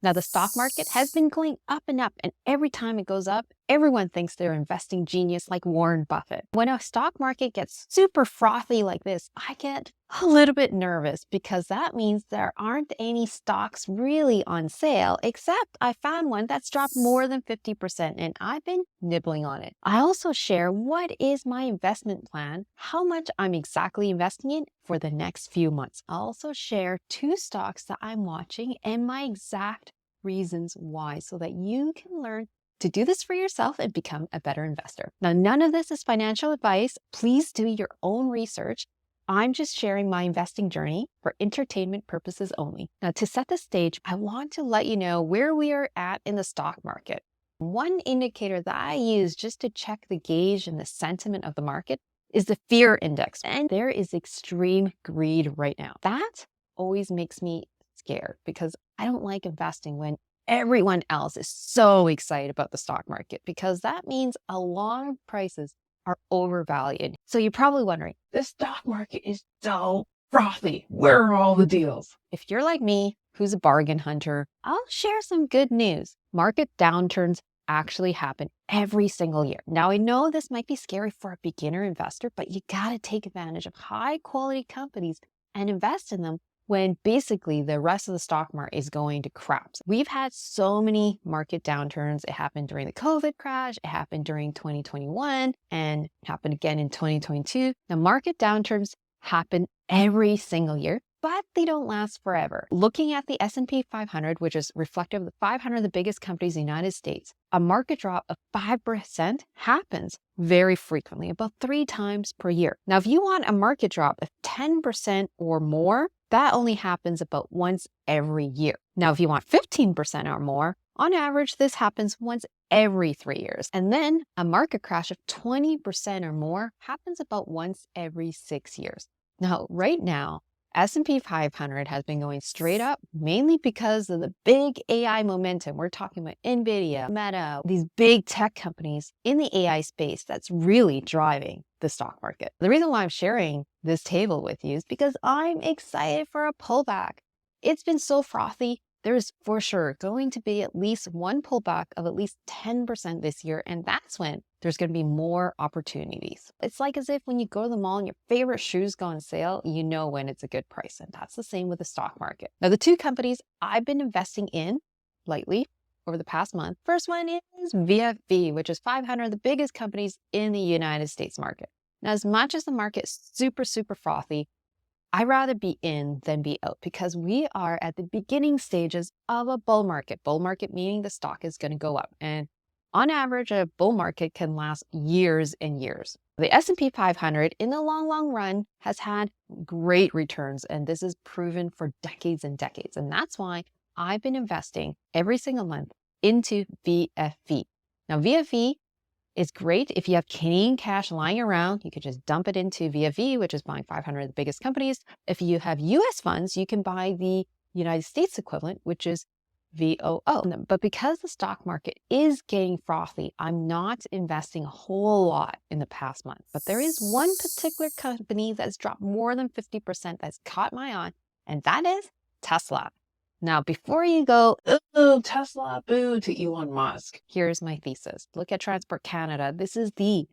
Now, the stock market has been going up, and every time it goes up, everyone thinks they're investing genius like Warren Buffett. When a stock market gets super frothy like this, I get a little bit nervous because that means there aren't any stocks really on sale, except I found one that's dropped more than 50% and I've been nibbling on it. I also share what is my investment plan, how much I'm exactly investing in for the next few months. I'll also share 2 stocks that I'm watching and my exact reasons why, so that you can learn to do this for yourself and become a better investor. Now, none of this is financial advice. Please do your own research. I'm just sharing my investing journey for entertainment purposes only. Now, to set the stage, I want to let you know where we are at in the stock market. One indicator that I use just to check the gauge and the sentiment of the market is the fear index. And there is extreme greed right now. That always makes me scared because I don't like investing when everyone else is so excited about the stock market, because that means a lot of prices are overvalued. So you're probably wondering, the stock market is so frothy. Where are all the deals? If you're like me, who's a bargain hunter, I'll share some good news. Market downturns actually happen every single year. Now, I know this might be scary for a beginner investor, but you got to take advantage of high quality companies and invest in them when basically the rest of the stock market is going to crap. We've had so many market downturns. It happened during the COVID crash, it happened during 2021, and happened again in 2022. The market downturns happen every single year, but they don't last forever. Looking at the S&P 500, which is reflective of the 500 of the biggest companies in the United States, a market drop of 5% happens very frequently, about 3 times per year. Now, if you want a market drop of 10% or more, that only happens about once every year. Now, if you want 15% or more, on average, this happens once every 3 years. And then a market crash of 20% or more happens about once every 6 years. Now, right now, S&P 500 has been going straight up, mainly because of the big AI momentum. We're talking about NVIDIA, Meta, these big tech companies in the AI space that's really driving the stock market. The reason why I'm sharing this table with you is because I'm excited for a pullback. It's been so frothy. There's for sure going to be at least one pullback of at least 10% this year, and that's when there's going to be more opportunities. It's like as if when you go to the mall and your favorite shoes go on sale, you know when it's a good price, and that's the same with the stock market. Now, the 2 companies I've been investing in lately over the past month, first one is VFV, which is 500 of the biggest companies in the United States market. Now, as much as the market's super frothy, I'd rather be in than be out, because we are at the beginning stages of a bull market. Bull market meaning the stock is going to go up. And on average, a bull market can last years and years. The S&P 500 in the long run has had great returns, and this is proven for decades and decades. And that's why I've been investing every single month into VFV. Now, VFV is great if you have Canadian cash lying around. You could just dump it into VFV, which is buying 500 of the biggest companies. If you have US funds, you can buy the United States equivalent, which is VOO. But because the stock market is getting frothy, I'm not investing a whole lot in the past month. But there is one particular company that's dropped more than 50% that's caught my eye, and that is Tesla. Now, before you go, oh, Tesla, boo, to Elon Musk, here's my thesis. Look at Transport Canada. This is the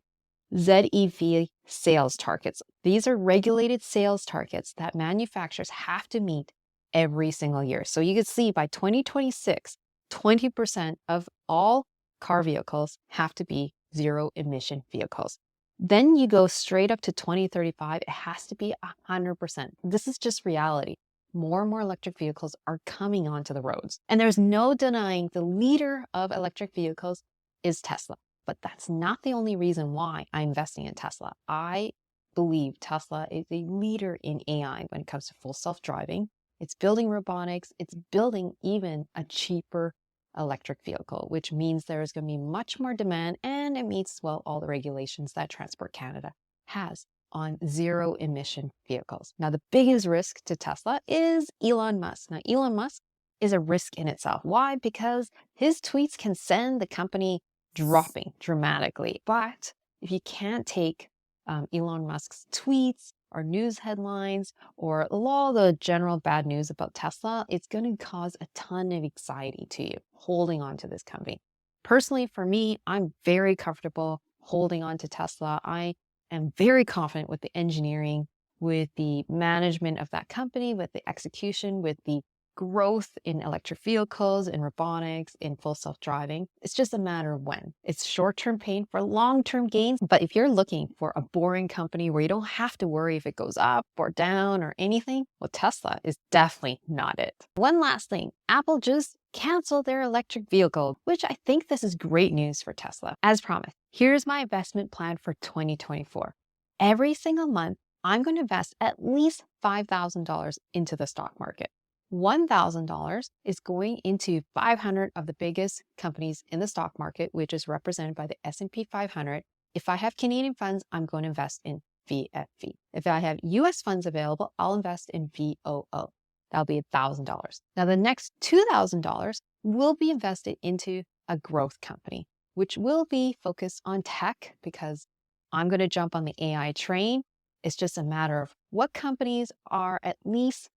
ZEV sales targets. These are regulated sales targets that manufacturers have to meet every single year. So you can see by 2026, 20% of all car vehicles have to be zero emission vehicles. Then you go straight up to 2035, it has to be 100%. This is just reality. More and more electric vehicles are coming onto the roads. And there's no denying the leader of electric vehicles is Tesla. But that's not the only reason why I'm investing in Tesla. I believe Tesla is a leader in AI when it comes to full self-driving. It's building robotics. It's building even a cheaper electric vehicle, which means there's going to be much more demand, and it meets, well, all the regulations that Transport Canada has on zero emission vehicles. Now, the biggest risk to Tesla is Elon Musk. Now, Elon Musk is a risk in itself. Why? Because his tweets can send the company dropping dramatically. But if you can't take Elon Musk's tweets or news headlines or all the general bad news about Tesla, it's going to cause a ton of anxiety to you holding on to this company. Personally, for me, I'm very comfortable holding on to Tesla. I am very confident with the engineering, with the management of that company, with the execution, with the growth in electric vehicles, in robotics, in full self-driving. It's just a matter of when. It's short-term pain for long-term gains. But if you're looking for a boring company where you don't have to worry if it goes up or down or anything, well, Tesla is definitely not it. One last thing, Apple just canceled their electric vehicle, which I think this is great news for Tesla. As promised, here's my investment plan for 2024. Every single month, I'm going to invest at least $5,000 into the stock market. $1,000 is going into 500 of the biggest companies in the stock market, which is represented by the S&P 500. If I have Canadian funds, I'm going to invest in VFV. If I have US funds available, I'll invest in VOO. That'll be $1,000. Now, the next $2,000 will be invested into a growth company, which will be focused on tech because I'm going to jump on the AI train. It's just a matter of what companies are at least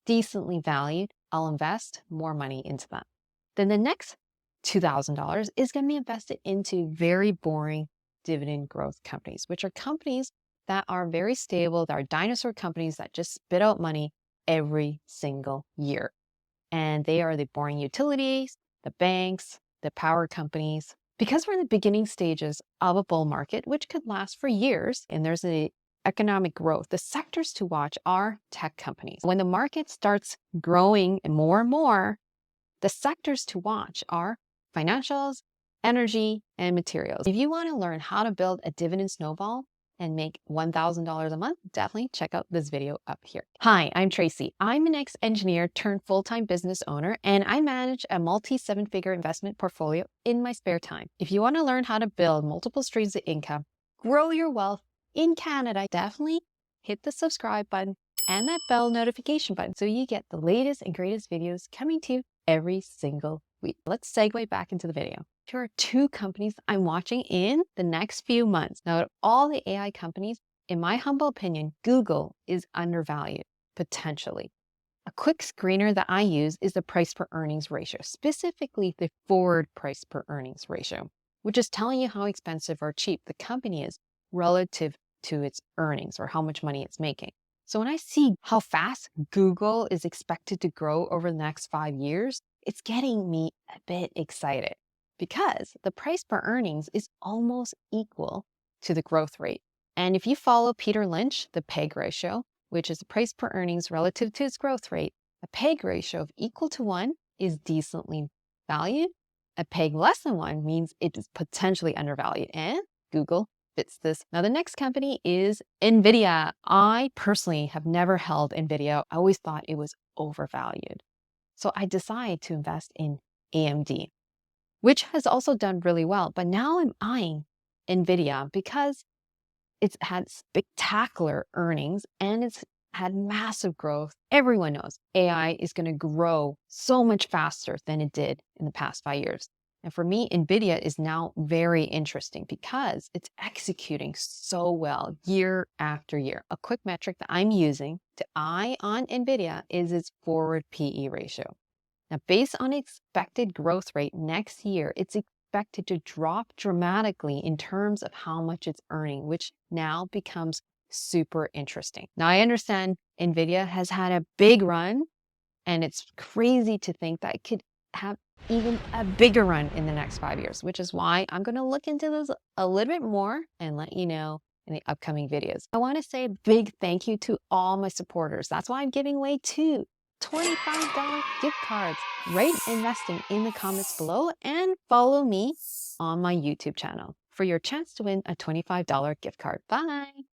decently valued. I'll invest more money into them. Then the next $2,000 is going to be invested into very boring dividend growth companies, which are companies that are very stable, that are dinosaur companies that just spit out money every single year. And they are the boring utilities, the banks, the power companies. Because we're in the beginning stages of a bull market, which could last for years, and there's a economic growth, the sectors to watch are tech companies. When the market starts growing more and more, the sectors to watch are financials, energy, and materials. If you want to learn how to build a dividend snowball and make $1,000 a month, definitely check out this video up here. Hi, I'm Tracy. I'm an ex-engineer turned full-time business owner, and I manage a multi-seven-figure investment portfolio in my spare time. If you want to learn how to build multiple streams of income, grow your wealth in Canada, definitely hit the subscribe button and that bell notification button so you get the latest and greatest videos coming to you every single week. Let's segue back into the video. Here are two companies I'm watching in the next few months. Now, out of all the AI companies, in my humble opinion, Google is undervalued, potentially. A quick screener that I use is the price per earnings ratio, specifically the forward price per earnings ratio, which is telling you how expensive or cheap the company is relative to its earnings or how much money it's making. So when I see how fast Google is expected to grow over the next 5 years, it's getting me a bit excited because the price per earnings is almost equal to the growth rate. And if you follow Peter Lynch, the PEG ratio, which is the price per earnings relative to its growth rate, a PEG ratio of equal to 1 is decently valued. A PEG less than 1 means it is potentially undervalued, and Google fits this. Now, the next company is NVIDIA. I personally have never held NVIDIA. I always thought it was overvalued. So I decided to invest in AMD, which has also done really well. But now I'm eyeing NVIDIA because it's had spectacular earnings and it's had massive growth. Everyone knows AI is going to grow so much faster than it did in the past 5 years. And for me, NVIDIA is now very interesting because it's executing so well year after year. A quick metric that I'm using to eye on NVIDIA is its forward PE ratio. Now, based on expected growth rate next year, it's expected to drop dramatically in terms of how much it's earning, which now becomes super interesting. Now, I understand NVIDIA has had a big run, and it's crazy to think that it could have even a bigger run in the next 5 years, which is why I'm going to look into this a little bit more and let you know in the upcoming videos. I want to say a big thank you to all my supporters. That's why I'm giving away 2 $25 gift cards. Rate investing in the comments below and follow me on my YouTube channel for your chance to win a $25 gift card. Bye.